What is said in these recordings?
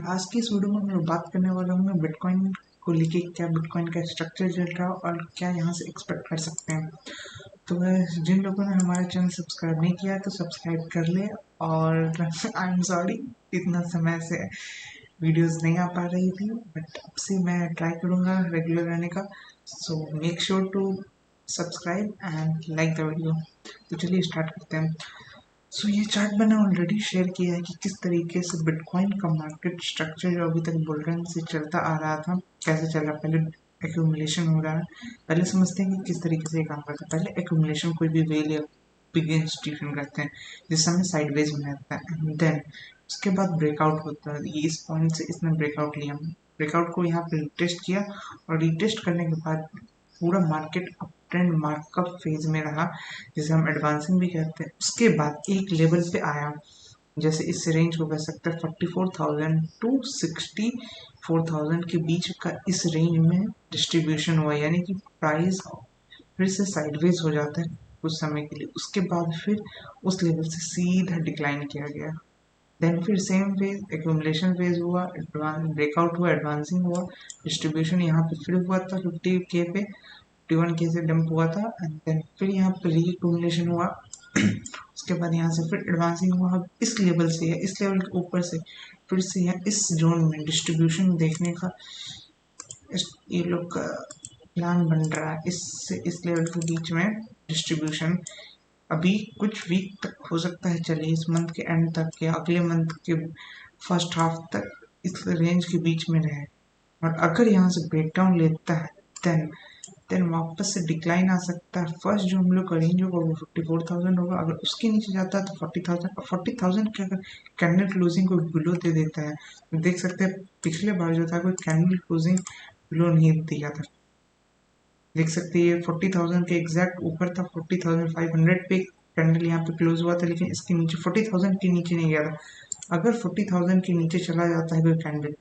आज की इस वीडियो में मैं बात करने वाला हूँ मैं बिटकॉइन को लेके, क्या बिटकॉइन का स्ट्रक्चर चल रहा है और क्या यहाँ से एक्सपेक्ट कर सकते हैं। तो guys, जिन लोगों ने हमारा चैनल सब्सक्राइब नहीं किया है तो सब्सक्राइब कर ले। और आई एम सॉरी, इतना समय से वीडियोस नहीं आ पा रही थी, बट अब से मैं ट्राई करूँगा रेगुलर रहने का। So make sure to subscribe and like the video. तो चलिए स्टार्ट करते हैं। सो ये चार्ट मैंने ऑलरेडी शेयर किया है कि किस तरीके से बिटकॉइन का मार्केट स्ट्रक्चर जो अभी तक बुल रन से चलता आ रहा था कैसे चल रहा है। पहले एक्यूमुलेशन हो रहा है। पहले समझते हैं कि किस तरीके से ये काम करता है। पहले एक्यूमुलेशन कोई भी वेल या बिग इंस्टीट्यूशन करते हैं जिस समय साइडवेज में रहता है, देन उसके बाद ब्रेकआउट होता है। ये इस पॉइंट से इसने ब्रेकआउट लिया, ब्रेकआउट को यहाँ पे रिटेस्ट किया और रिटेस्ट करने के बाद पूरा market up trend markup phase में रहा, जिसे हम एडवांसिंग भी कहते हैं। उसके बाद एक लेवल पे आया, जैसे इस रेंज को कह सकते हैं 44,000 टू 64,000 के बीच का इस रेंज में डिस्ट्रीब्यूशन हुआ, यानी कि प्राइस फिर से साइडवेज हो जाता है कुछ समय के लिए। उसके बाद फिर उस लेवल से सीधा डिक्लाइन किया गया। देन फिर सेम फेज एक्यूमुलेशन फेज हुआ, ब्रेकआउट हुआ, एडवांसिंग हुआ, डिस्ट्रीब्यूशन यहाँ पे फिर हुआ था 50K पे, 51K से डंप हुआ था, एंड देन फिर यहाँ पे रीएक्यूमुलेशन हुआ। उसके बाद यहाँ से फिर एडवांसिंग हुआ। अब इस लेवल से या इस लेवल के ऊपर से फिर से यहाँ इस जोन में डिस्ट्रीब्यूशन देखने का ये लोग का प्लान बन रहा है। इससे इस लेवल के बीच में डिस्ट्रीब्यूशन अभी कुछ वीक तक हो सकता है चले, इस मंथ के एंड तक या अगले मंथ के फर्स्ट हाफ तक इस रेंज के बीच में रहे। और अगर यहाँ से ब्रेकडाउन लेता है देन वापस से डिक्लाइन आ सकता है। फर्स्ट जो हम लोग का रेंज होगा वो 54,000 होगा। अगर उसके नीचे जाता है तो 40,000 के अगर कैंडल क्लोजिंग को बिलो दे देता है तो देख सकते हैं पिछले बार जो था कोई कैंडल क्लोजिंग बिलो नहीं दिया था। देख सकते हैं ये 40,000 के एग्जैक्ट ऊपर था, 40,500 पे कैंडल यहाँ पे क्लोज हुआ था, लेकिन इसके नीचे 40,000 के नीचे नहीं गया था। अगर 40,000 के नीचे चला जाता है कोई कैंडल,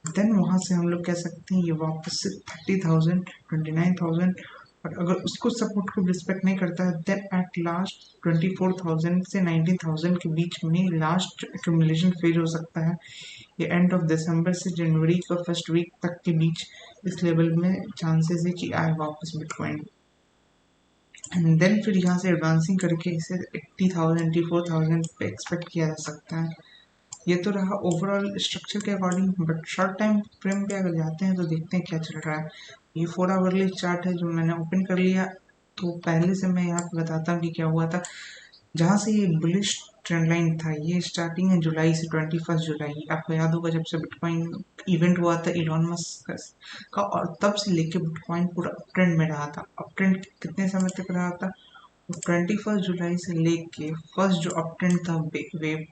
देन वहां से हम लोग कह सकते हैं ये वापस से 30,000 29,000, और अगर उसको सपोर्ट को रिस्पेक्ट नहीं करता है देन एट लास्ट 24,000 से 19,000 के बीच में लास्ट एक्यूमुलेशन फेज हो सकता है। ये एंड ऑफ दिसंबर से जनवरी का फर्स्ट वीक तक के बीच इस लेवल में चांसेस है कि आए वापस बिटकॉइन। एंड देन फिर यहाँ से एडवांसिंग करके इसे 80,000 84,000 पे एक्सपेक्ट किया जा सकता है। ये तो रहा ओवरऑल स्ट्रक्चर के according, but short time frame पे अगर जाते हैं तो देखते हैं क्या चल रहा है। ये 4 आवरली चार्ट है जो मैंने ओपन कर लिया। तो पहले से मैं यहाँ पे बताता हूँ कि क्या हुआ था। जहाँ से ये बुलिश ट्रेंड लाइन था, ये स्टार्टिंग है जुलाई से 21 जुलाई। आपको याद होगा जब से बिटकॉइन इवेंट हुआ था इलॉन मस्क का, और तब से लेके बिटकॉइन पूरा अप ट्रेंड में रहा था। अप ट्रेंड कितने समय तक रहा था? 21 जुलाई से लेके फर्स्ट जो अप ट्रेंड था वेव,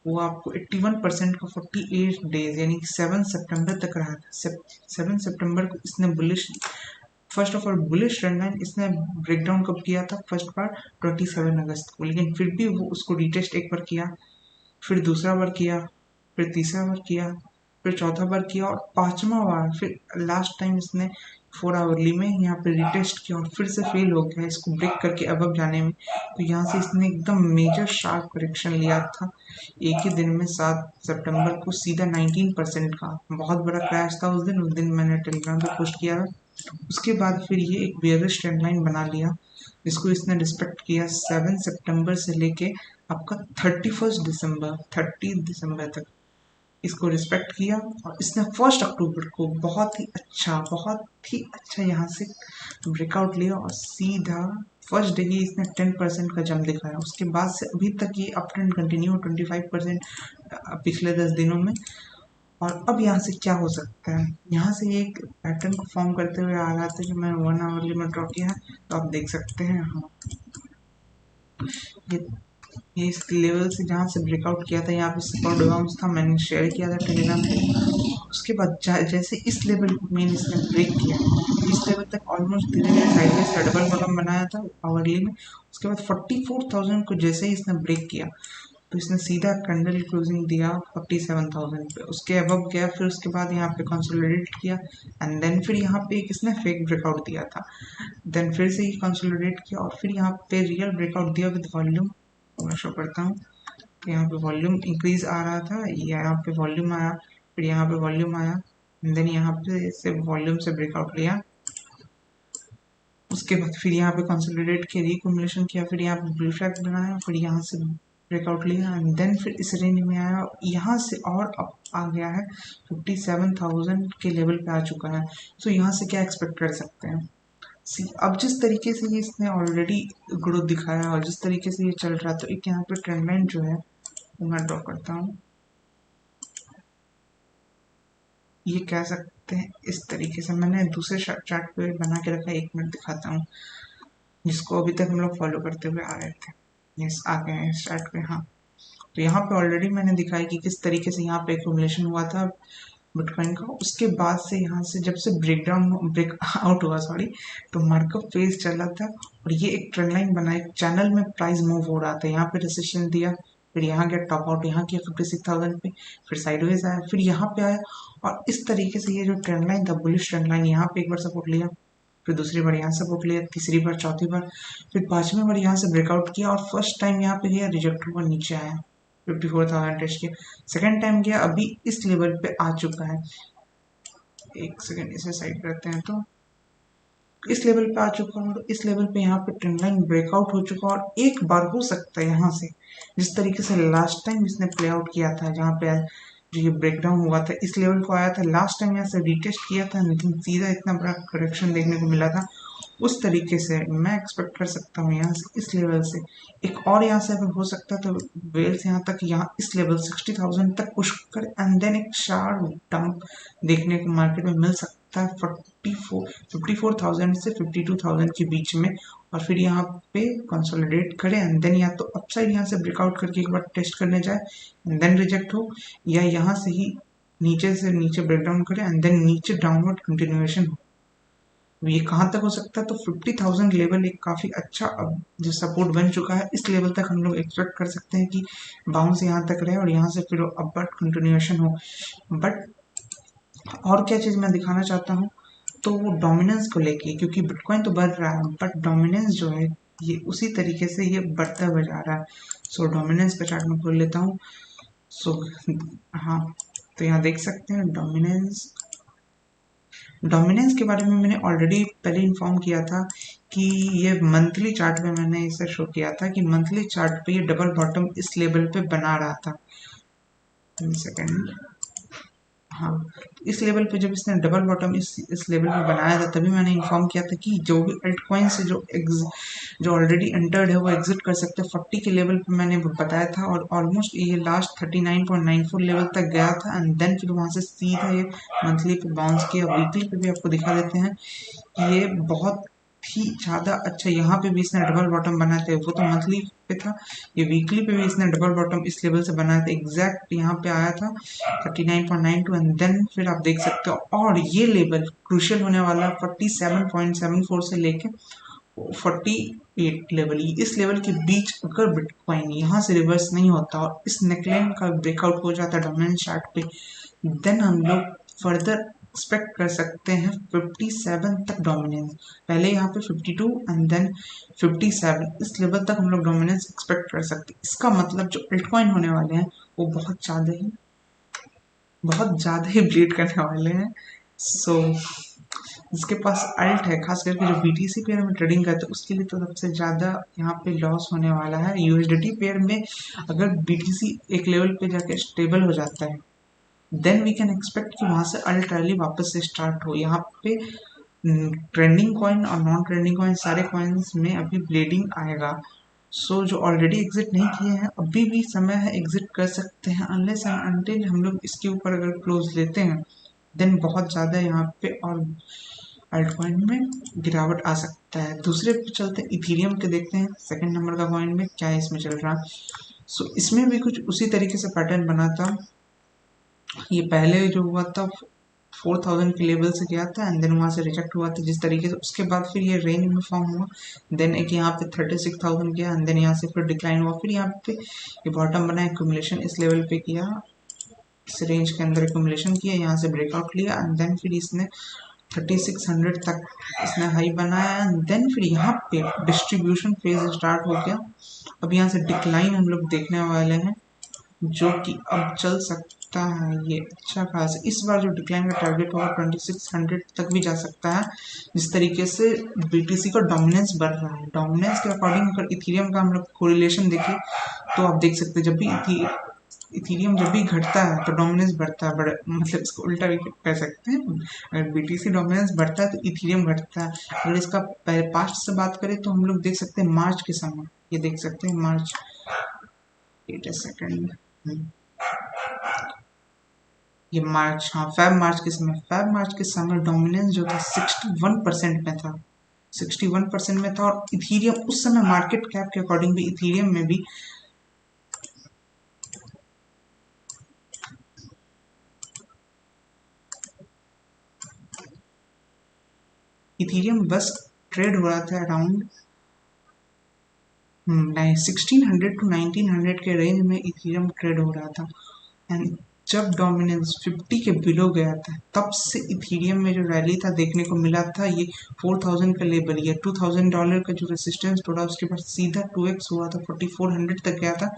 वो आपको 81% का 48 डेज यानी कि 7 सितंबर तक रहा था। 7 सितंबर को इसने bullish, first of all bullish trend line इसने ब्रेकडाउन कब किया था? फर्स्ट बार 27 अगस्त को, लेकिन फिर भी वो उसको रिटेस्ट एक बार किया, फिर दूसरा बार किया, फिर तीसरा बार किया, फिर चौथा बार किया, और पांचवा बार फिर लास्ट टाइम इसने 4 आवरली में यहाँ पे रिटेस्ट किया और फिर से फेल हो गया इसको ब्रेक करके अब जाने में। तो यहाँ से इसने एकदम मेजर शार्प करेक्शन लिया था एक ही दिन में 7 सितंबर को, सीधा 19% का बहुत बड़ा क्रैश था उस दिन मैंने टेलीग्राम पे पोस्ट किया था। उसके बाद फिर ये एक बेयरिश ट्रेंड लाइन बना लिया जिसको इसने रिस्पेक्ट किया 7 सितंबर से लेके आपका 30 दिसंबर तक इसको रिस्पेक्ट किया। और इसने 1 अक्टूबर को बहुत ही अच्छा यहाँ से ब्रेकआउट लिया और सीधा फर्स्ट डे ही इसने 10% का जंप दिखाया। उसके बाद से अभी तक ये अप ट्रेंड कंटिन्यू 25% पिछले 10 दिनों में। और अब यहाँ से क्या हो सकता है? यहाँ से एक पैटर्न को फॉर्म करते हुए आ रहा था जो मैंने 1 आवरली में ड्रॉ किया है, तो आप देख सकते हैं। हाँ, ये इस लेवल से जहाँ से ब्रेकआउट किया था यहाँ पे सपोर्ट बाउंस था, मैंने शेयर किया था टेलीग्राम पे। उसके बाद जैसे इस लेवल को मेन इसने ब्रेक किया, इस लेवल तक ऑलमोस्ट धीरे धीरे साइडवेज का डबल बॉटम बनाया था आवरली में। उसके बाद 44,000 को जैसे ही इसने ब्रेक किया तो इसने सीधा कैंडल क्लोजिंग दिया 47,000 पे, उसके अबव गया, फिर उसके बाद यहाँ पे कंसोलिडेट किया, एंड देन फिर यहाँ पे एक इसने फेक ब्रेकआउट दिया था, देन फिर से ही कंसोलिडेट किया और फिर यहाँ पे रियल ब्रेकआउट दिया विद वॉल्यूम। मैं शो करता हूँ कि यहाँ पे वॉल्यूम इंक्रीज आ रहा था, यहाँ पे वॉल्यूम आया फिर यहाँ पे वॉल्यूम आया, देन यहाँ पे से वॉल्यूम से ब्रेकआउट लिया, उसके बाद फिर यहाँ पे कंसोलिडेट किया, रिकम्युलेशन किया, फिर यहाँ पे ब्लू फ्लैग बनाया, फिर यहाँ से ब्रेकआउट लिया एंड देन फिर इस रेंज में आया, यहाँ से और अप आ गया है 57,000 के लेवल पे आ चुका है। तो यहाँ से क्या एक्सपेक्ट कर सकते हैं? अब जिस तरीके से ये इसने ऑलरेडी ग्रोथ दिखाया और जिस तरीके से ये चल रहा है, तो एक यहाँ पे ट्रेंड लाइन जो है वो मैं ड्रॉ करता हूँ। ये कह सकते हैं इस तरीके से, मैंने दूसरे चार्ट पे बना के रखा है, 1 मिनट दिखाता हूँ, जिसको अभी तक हम लोग फॉलो करते हुए आ रहे थे। यस, आ गए हैं इस चार्ट पे। हाँ, तो यहाँ पे ऑलरेडी मैंने दिखाया कि किस तरीके से यहाँ पे एक्यूमुलेशन हुआ था बिटकॉइन का। उसके बाद से यहाँ से जब से ब्रेक आउट हुआ, सॉरी, तो मार्कअप फेज चला था और ये एक ट्रेंड लाइन बना, एक चैनल में प्राइस मूव हो रहा था। यहाँ पे रेसिस्टेंस दिया, फिर यहाँ गया टॉप आउट, यहाँ किया 56,000 पे, फिर साइडवेज आया, फिर यहाँ पे आया और इस तरीके से ये जो ट्रेंड लाइन था, बुलिश ट्रेंड लाइन, यहाँ पे एक बार सपोर्ट लिया, फिर दूसरी बार यहाँ सपोर्ट लिया, तीसरी बार, चौथी बार, फिर पांचवी बार यहाँ से ब्रेकआउट किया और फर्स्ट टाइम यहाँ पे गया, रिजेक्ट हुआ, नीचे आया, 54,000 टेस्ट किया। सेकेंड टाइम गया, अभी इस लेवल पे आ चुका है। एक सेकेंड इसे साइड करते हैं, तो इस लेवल पे आ चुका है और इस लेवल पे यहाँ पे ट्रेंड लाइन ब्रेकआउट हो चुका है। और एक बार हो सकता है यहाँ से, जिस तरीके से लास्ट टाइम इसने प्ले आउट किया था, जहाँ पे जो ये ब्रेकडाउन हुआ था, इस लेवल को आया था, लास्ट टाइम यहाँ से रिटेस्ट किया था, लेकिन सीधा इतना बड़ा करेक्शन देखने को मिला था। उस तरीके से मैं एक्सपेक्ट कर सकता हूँ यहाँ से, इस लेवल से एक और यहाँ से अगर हो सकता है तो वेल्स यहाँ तक, यहाँ इस लेवल 60,000 तक पुश कर एंड देन एक शार्प डंप देखने को मार्केट में मिल सकता है 54,000 से 52,000 के बीच में। और फिर यहाँ पे कंसोलिडेट करे एंड देन या तो अपसाइड यहाँ से ब्रेकआउट करके एक बार टेस्ट करने जाए एंड देन रिजेक्ट हो, या यहाँ से ही नीचे से नीचे ब्रेकडाउन करे एंड देन नीचे डाउनवर्ड कंटिन्यूएशन हो। ये कहाँ तक हो सकता है? तो 50,000 लेवल एक काफ़ी अच्छा अब जो सपोर्ट बन चुका है, इस लेवल तक हम लोग एक्सपेक्ट कर सकते हैं कि बाउंस यहाँ तक रहे और यहाँ से फिर अपवर्ड कंटिन्यूएशन हो। बट और क्या चीज़ मैं दिखाना चाहता हूँ, तो वो डोमिनेंस को लेके, क्योंकि बिटकॉइन तो बढ़ रहा है बट डोमिनेंस जो है ये उसी तरीके से ये बढ़ता हुआ जा रहा है। सो डोमिनेंस पे चार्ट में खोल लेता हूँ। सो हाँ, तो यहाँ देख सकते हैं डोमिनेंस के बारे में मैंने ऑलरेडी पहले इन्फॉर्म किया था कि ये मंथली चार्ट में मैंने इसे शो किया था कि मंथली चार्ट पे ये डबल बॉटम इस लेवल पे बना रहा था। सेकेंड, हाँ, इस लेवल पे जब इसने डबल बॉटम इस लेवल पे बनाया था, तभी मैंने इन्फॉर्म किया था कि जो भी अल्टकॉइन से जो ऑलरेडी एंटर्ड है वो एग्जिट कर सकते हैं। 40 के लेवल पे मैंने बताया था और ऑलमोस्ट ये लास्ट 39.94 लेवल तक गया था एंड देन फिर वहाँ से सीधा ये मंथली पे बाउंस किया। वीकली पे भी आपको दिखा देते हैं कि ये बहुत ही ज़्यादा अच्छा, यहाँ पे भी इसने डबल बॉटम बनाए थे, वो तो मंथली पे था, ये वीकली पे भी इसने डबल बॉटम इस लेवल से बनाया था, एग्जैक्ट यहाँ पे आया था 39.92 एंड देन फिर आप देख सकते हो। और ये लेवल क्रूशियल होने वाला 47.74 से लेके 48 लेवल, इस लेवल के बीच अगर बिटकॉइन यहाँ से रिवर्स नहीं होता और इस नेकलाइन का ब्रेकआउट हो जाता डोमिनेंस चार्ट पे, देन हम लोग फर्दर एक्सपेक्ट कर सकते हैं 57 तक डोमिनेंस। पहले यहाँ पे 52 एंड देन 57, इस लेवल तक हम लोग डोमिनेंस एक्सपेक्ट कर सकते हैं। इसका मतलब जो अल्टकॉइन होने वाले हैं वो बहुत ज़्यादा ही ब्लीड करने वाले हैं। सो जिसके पास अल्ट है, खास करके जो बीटीसी पेयर में ट्रेडिंग करते हैं, उसके लिए तो सबसे ज़्यादा यहाँ पे लॉस होने वाला है। यूएसडीटी पेयर में अगर बीटीसी एक लेवल पे जाके स्टेबल हो जाता है, देन वी कैन एक्सपेक्ट कि वहाँ से अल्ट रैली वापस से स्टार्ट हो। यहाँ पे ट्रेंडिंग कॉइन और नॉन ट्रेंडिंग कॉइन सारे कॉइन्स में अभी ब्लीडिंग आएगा। सो जो ऑलरेडी एग्जिट नहीं किए हैं, अभी भी समय है, एग्जिट कर सकते हैं, अनलेस एंड अनटिल हम लोग इसके ऊपर अगर क्लोज लेते हैं, देन बहुत ज़्यादा यहाँ पे और अल्टकॉइन में गिरावट आ सकता है। दूसरे पे चलते हैं, इथीरियम के देखते हैं सेकंड नंबर का कॉइन में क्या इसमें चल रहा। सो इसमें भी कुछ उसी तरीके से पैटर्न बना था। ये पहले जो हुआ था 4,000 के लेवल से गया था एंड देन वहाँ से रिजेक्ट हुआ था जिस तरीके से, उसके बाद फिर ये रेंज में फॉर्म हुआ, देन एक यहाँ पे 36,000 गया एंड देन यहाँ से फिर डिक्लाइन हुआ, फिर यहाँ पे ये बॉटम बना, एक्यूमुलेशन इस लेवल पे किया, इस रेंज के अंदर एक्यूमुलेशन किया, यहाँ से ब्रेकआउट लिया एंड देन फिर इसने 3600 तक इसने हाई बनाया एंड देन फिर यहाँ पे डिस्ट्रीब्यूशन फेज स्टार्ट हो गया। अब यहाँ से डिक्लाइन हम लोग देखने वाले हैं जो कि अब चल सकता है ये अच्छा खास। इस बार जो डिक्लाइन का टारगेट होगा 2600 तक भी जा सकता है। जिस तरीके से बीटीसी का डोमिनेंस बढ़ रहा है, डोमिनेंस के अकॉर्डिंग अगर इथेरियम का हम लोग कोरिलेशन देखें तो आप देख सकते हैं जब भी इथेरियम जब भी घटता है तो डोमिनेंस बढ़ता है, मतलब इसको उल्टा भी कह सकते हैं। अगर बीटीसी डोमिनेंस बढ़ता है तो इथेरियम घटता है। अगर इसका पास्ट से बात करें तो हम लोग देख सकते हैं मार्च के समय, ये देख सकते हैं मार्च, वेट अ सेकंड, ये मार्च, हाँ फैब मार्च के समय डोमिनेंस जो था 61% में था, 61% में था। और इथेरियम उस समय मार्केट कैप के अकॉर्डिंग भी इथेरियम में भी इथेरियम बस ट्रेड हो रहा था अराउंड 1600 टू 1900 के रेंज में इथेरियम ट्रेड हो रहा था। एंड जब डोमिनेंस 50 के बिलो गया था तब से इथेरियम में जो रैली था देखने को मिला था, ये 4000 का लेवल, ये $2000 का जो रेसिस्टेंस तोड़ा उसके बाद सीधा 2x हुआ था, 4400 तक गया था।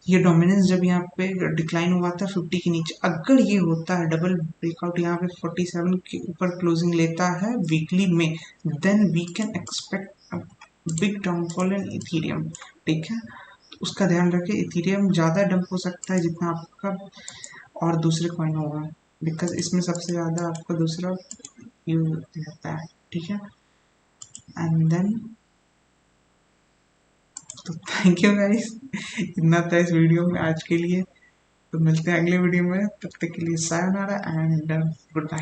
ये डोमिनेंस जब यहाँ पे डिक्लाइन हुआ था 50 के नीचे, अगर ये होता है डबल ब्रेकआउट यहाँ पे 47 के ऊपर क्लोजिंग लेता है वीकली में, then we can expect big downfall in Ethereum. ठीक है, उसका ध्यान रखें, इथेरियम ज़्यादा डंप हो सकता है जितना आपका और दूसरे कॉइन होगा, बिकॉज इसमें सबसे ज़्यादा आपका दूसरा यूज रहता है। ठीक है, एंड देन तो थैंक यू गाइस, इतना था इस वीडियो में आज के लिए। तो मिलते हैं अगले वीडियो में, तब तक के लिए सायोनारा एंड गुड बाय।